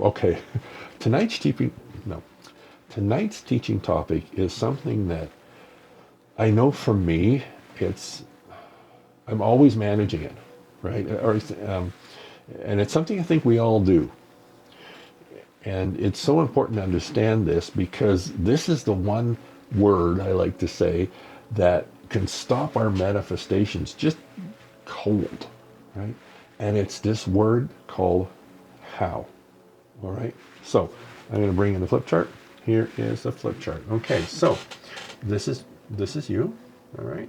okay. Tonight's teaching, no, tonight's teaching topic is something that I know for me, it's, I'm always managing it, right? And it's something I think we all do. And it's so important to understand this because this is the one word I like to say that can stop our manifestations just cold, right? And it's this word called how. All right. So I'm going to bring in the flip chart. Here is the flip chart. Okay. So this is you. All right.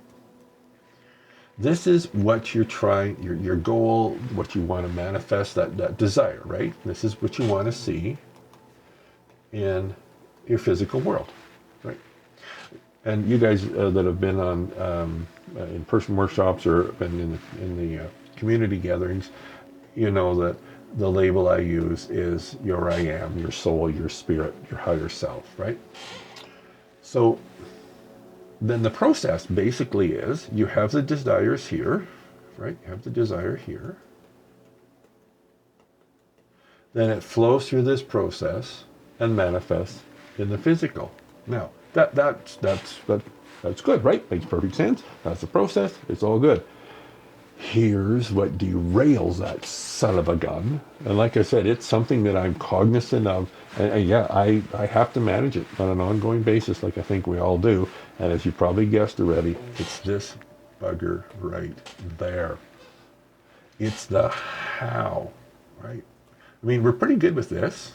This is what you're trying, your goal, what you want to manifest, that desire, right? This is what you want to see in your physical world, right? And you guys that have been on in-person workshops or been in the community gatherings, you know that the label I use is your I am, your soul, your spirit, your higher self, right? So then the process basically is you have the desires here, right? You have the desire here. Then it flows through this process and manifests in the physical. Now, that's good, right? Makes perfect sense. That's the process. It's all good. Here's what derails that son of a gun. And like I said, it's something that I'm cognizant of. And yeah, I have to manage it on an ongoing basis like I think we all do. And as you probably guessed already, it's this bugger right there. It's the how, right? I mean, we're pretty good with this,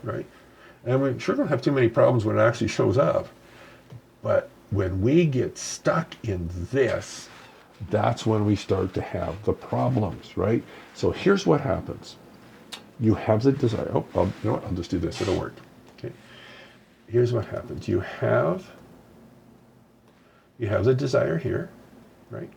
right? And we sure don't have too many problems when it actually shows up. But when we get stuck in this, that's when we start to have the problems, right? So here's what happens. You have the desire. Oh, you know what? I'll just do this. It'll work. Okay. Here's what happens. You have the desire here, right?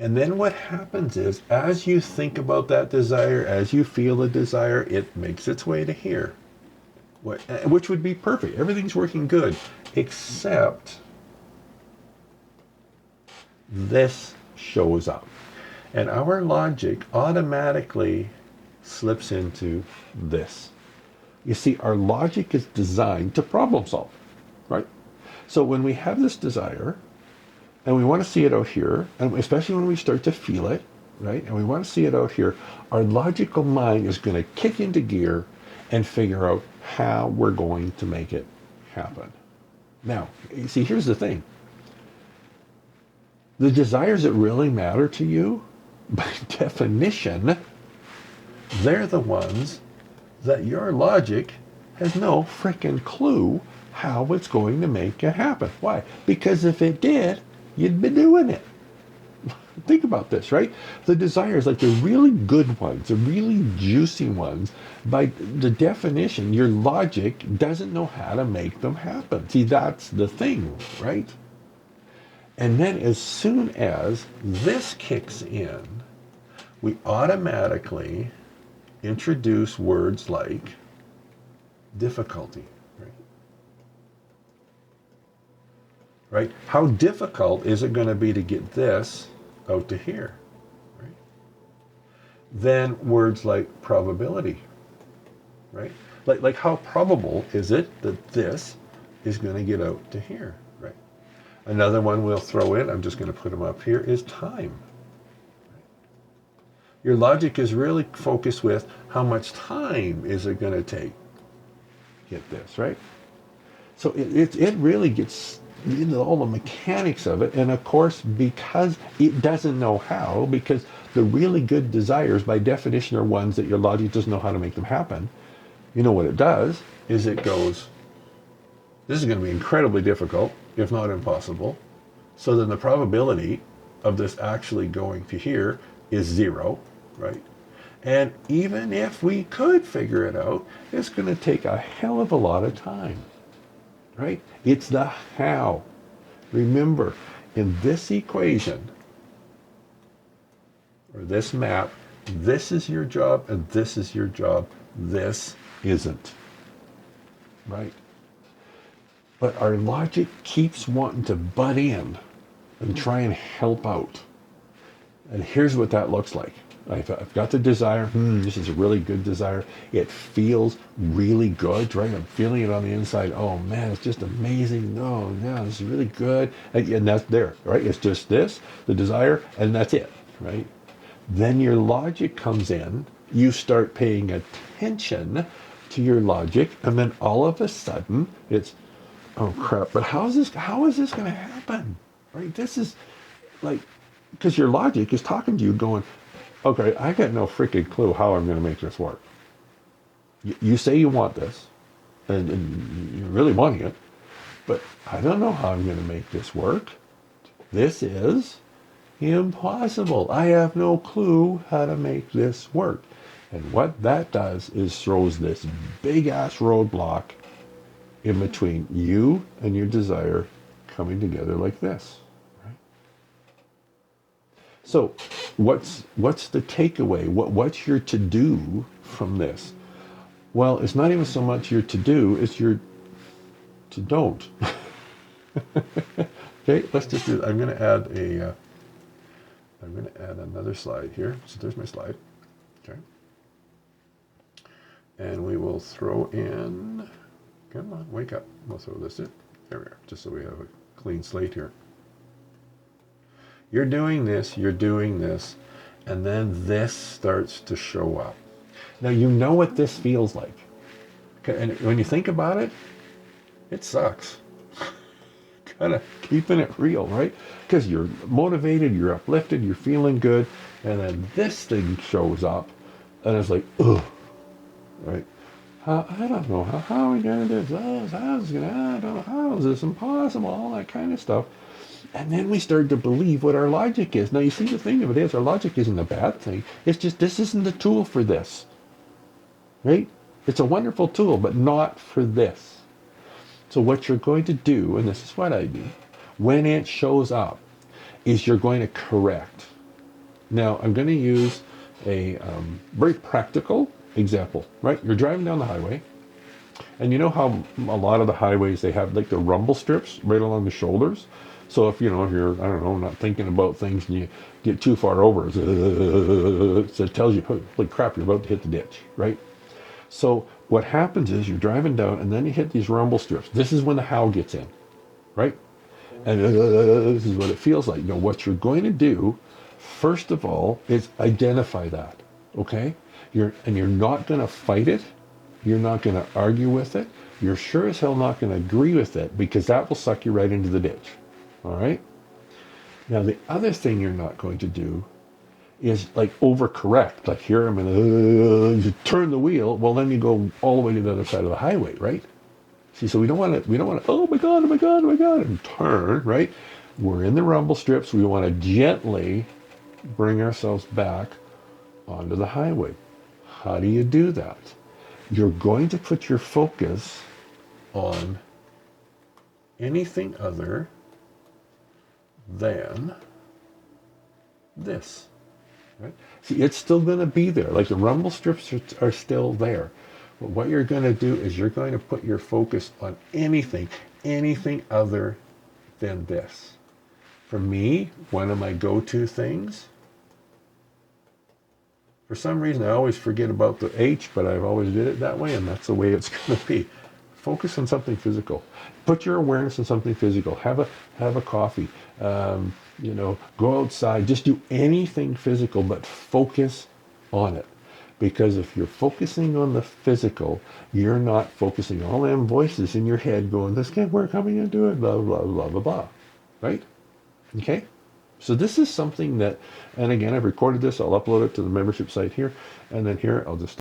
And then what happens is, as you think about that desire, as you feel the desire, it makes its way to here, which would be perfect. Everything's working good, except this shows up. And our logic automatically slips into this. You see, our logic is designed to problem solve, right? So when we have this desire, and we want to see it out here, and especially when we start to feel it, right? And we want to see it out here, our logical mind is going to kick into gear and figure out how we're going to make it happen. Now, you see, here's the thing. The desires that really matter to you, by definition, they're the ones that your logic has no frickin' clue how it's going to make it happen. Why? Because if it did, you'd be doing it. Think about this, right? The desires, like the really good ones, the really juicy ones, by the definition, your logic doesn't know how to make them happen. See, that's the thing, right? And then as soon as this kicks in, we automatically introduce words like difficulty, right? How difficult is it going to be to get this out to here, right? Then words like probability, right? Like how probable is it that this is going to get out to here, right? Another one we'll throw in, I'm just going to put them up here, is time. Your logic is really focused with how much time is it going to take to get this, right? So it really gets into all the mechanics of it. And of course, because it doesn't know how, because the really good desires by definition are ones that your logic doesn't know how to make them happen, you know what it does is it goes, this is going to be incredibly difficult, if not impossible. So then the probability of this actually going to here is 0, right? And even if we could figure it out, it's going to take a hell of a lot of time, right? It's the how. Remember, in this equation, or this map, this is your job and this is your job. This isn't, right? But our logic keeps wanting to butt in and try and help out. And here's what that looks like. I've got the desire. This is a really good desire. It feels really good, right? I'm feeling it on the inside. Oh man, it's just amazing. No, yeah, this is really good. And that's there, right? It's just this, the desire, and that's it, right? Then your logic comes in. You start paying attention to your logic, and then all of a sudden it's, oh crap, but how is this going to happen? Right? This is like, because your logic is talking to you going, okay, I got no freaking clue how I'm going to make this work. You say you want this, and you're really wanting it, but I don't know how I'm going to make this work. This is impossible. I have no clue how to make this work. And what that does is throws this big ass roadblock in between you and your desire coming together like this. Right? So what's the takeaway? What's your to-do from this? Well, it's not even so much your to-do, it's your to-don't. Okay, let's just do it. I'm going to add another slide here. So there's my slide. Okay. And we will throw in, come on, wake up. We'll throw this in. There we are, just so we have a clean slate here. You're doing this, and then this starts to show up. Now you know what this feels like. Okay, and when you think about it, it sucks. Kind of keeping it real, right? Because you're motivated, you're uplifted, you're feeling good, and then this thing shows up, and it's like, ugh, right? I don't know, how are we going to do this? I don't know, how is this impossible? All that kind of stuff. And then we start to believe what our logic is. Now, you see, the thing of it is, our logic isn't a bad thing. It's just, this isn't the tool for this, right? It's a wonderful tool, but not for this. So what you're going to do, and this is what I do, when it shows up, is you're going to correct. Now, I'm going to use a very practical example, right? You're driving down the highway, and you know how a lot of the highways, they have like the rumble strips right along the shoulders? So if, if you're, I don't know, not thinking about things and you get too far over, so it tells you, holy crap, you're about to hit the ditch, right? So what happens is you're driving down and then you hit these rumble strips. This is when the howl gets in, right? And this is what it feels like. Now, what you're going to do, first of all, is identify that, okay? You're not going to fight it. You're not going to argue with it. You're sure as hell not going to agree with it, because that will suck you right into the ditch, all right? Now, the other thing you're not going to do is like overcorrect. Like, here I'm going to turn the wheel. Well, then you go all the way to the other side of the highway, right? See, so we don't want to, oh my God, and turn, right? We're in the rumble strips. We want to gently bring ourselves back onto the highway. How do you do that? You're going to put your focus on anything other than this. Right? See, it's still going to be there. Like, the rumble strips are still there. But what you're going to do is you're going to put your focus on anything other than this. For me, one of my go-to things, for some reason I always forget about the H, but I've always did it that way, and that's the way it's going to be. Focus on something physical. Put your awareness on something physical. Have a coffee. Go outside. Just do anything physical, but focus on it. Because if you're focusing on the physical, you're not focusing on all them voices in your head going, this can't work, how am I going to do it, blah, blah, blah, blah, blah. Right? Okay? So this is something that, and again, I've recorded this. I'll upload it to the membership site here. And then here, I'll just